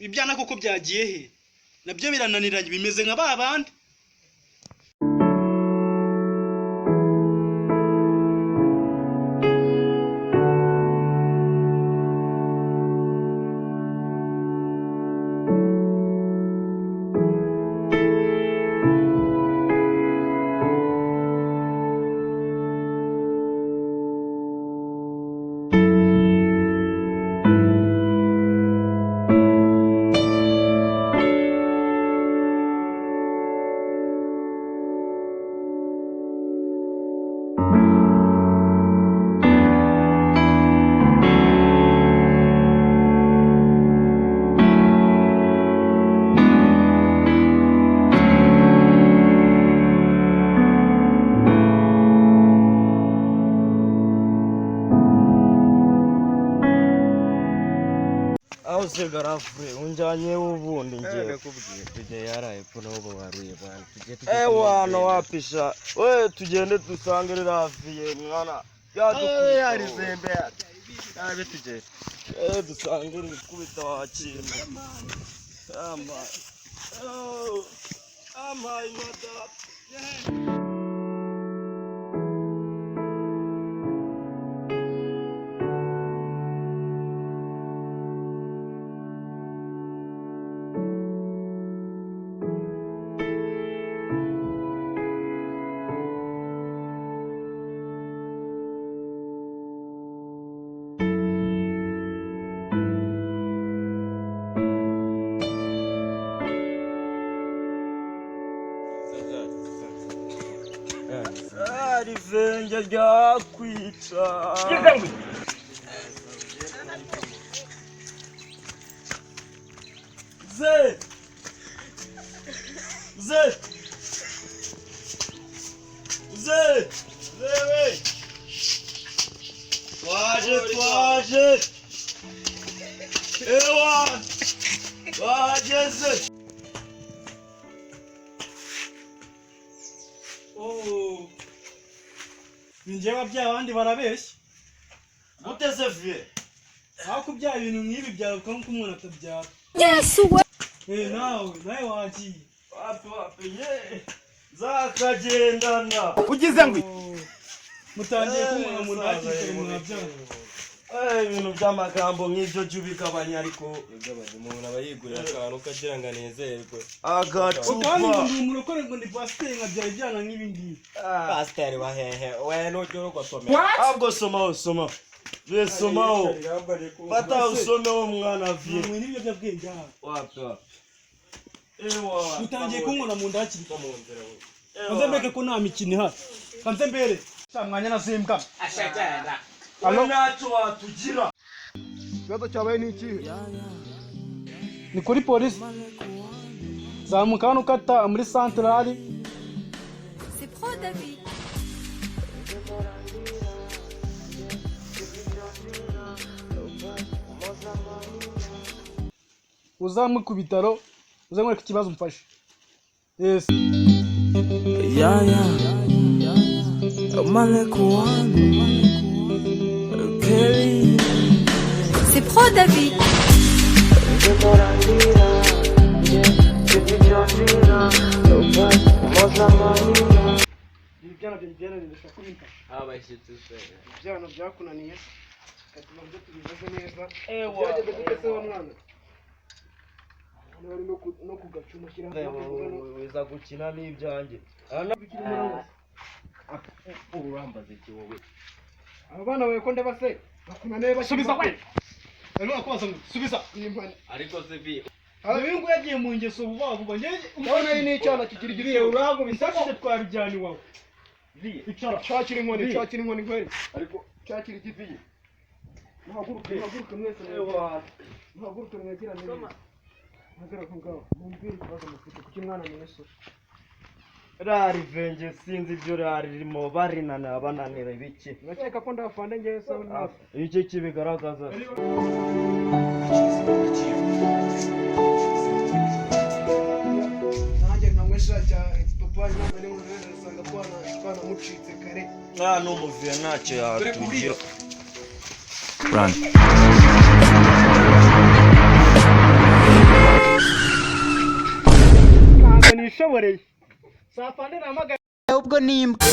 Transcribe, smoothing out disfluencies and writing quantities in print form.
ibyana koko byagiye he nabyo birananiranye bimeze nka babandi Ose garafure unjanye ubundi ngiye tujye yaraye ko nabo baruye bana tujye wana wapisha we tugende dusangirira hafiye mwana yadukubita yari zembe yabe tujye dusangirira kubita wakintu ama imada rivenge ryakwica ze we twaje ewa wageze Ninjye wabyaye abandi barabeshya guteze vie aho kubyara ibintu nk'ibi byawe ko umuntu atabyara Yesu we nawe wagiye wapi ye zakagendana ugize ngwi mutangiye kumwana mu ndakikere mwabyara ibintu by'amagambo nk'ibyo by'ubigabanya ariko igabanya umuntu aba yigurira akantu kagira ngo anezerwe agacupa kandi ndi umurokore ngo ndi pasiteri nkabyara ibyana nk'ibi ngibi pasiteri wahehe we n'ujya urugosomera ahubwo somaho somaho fata usomeho mwana vie mwe n'ibiyobyabwenge aha wapi mutangiye kunkona mu ndakiri kanze mbeke ko nta mikino ihari kanze mbere mwanya nazimbwa ashagenda alo ntacyo watugira ikibazo cyabaye ni ikihe ni kuri polisi zamuka hano ukata muri santrali C'est pro David. uzamuke ku bitaro uzamwereka ikibazo mfashe yes C'est pro David. ibyana ndashaka kubimfasha abashyitsi se ibyana byakunaniye katuma byo tubivuze neza byageze gute se wa mwana nari no kugacuma shyira wiza gukina n'ibyanjye urambaze iki wowe aba bana bawe ko ndeba se bakunaniye basubiza we ariko akubaza ngo subiza ariko se bi abingu yagiye mu ngeso vuba nge umwana ari n'icyana kigira igiriye urago bisashije twabijyana iwawe icara cyakira inkoni kweri ariko cyakira igifiye muhaguruke mwese muhaguruke mwegirane ntagera ko ngaho mumbwire ikibazo mufite kuki mwana ni yesu rari venge sinzi ibyo rari ririmo barinana bananira ibiki ndakeka ko ndafande ngewe sawa nawe iki kibigaragaza nanjye nkamwesha cya papa nyuma ni muri nasanga kwana mucitse kare n'umuviye ntacyo yatugira Run. nishoboreye safande namagana ubwo nimbwa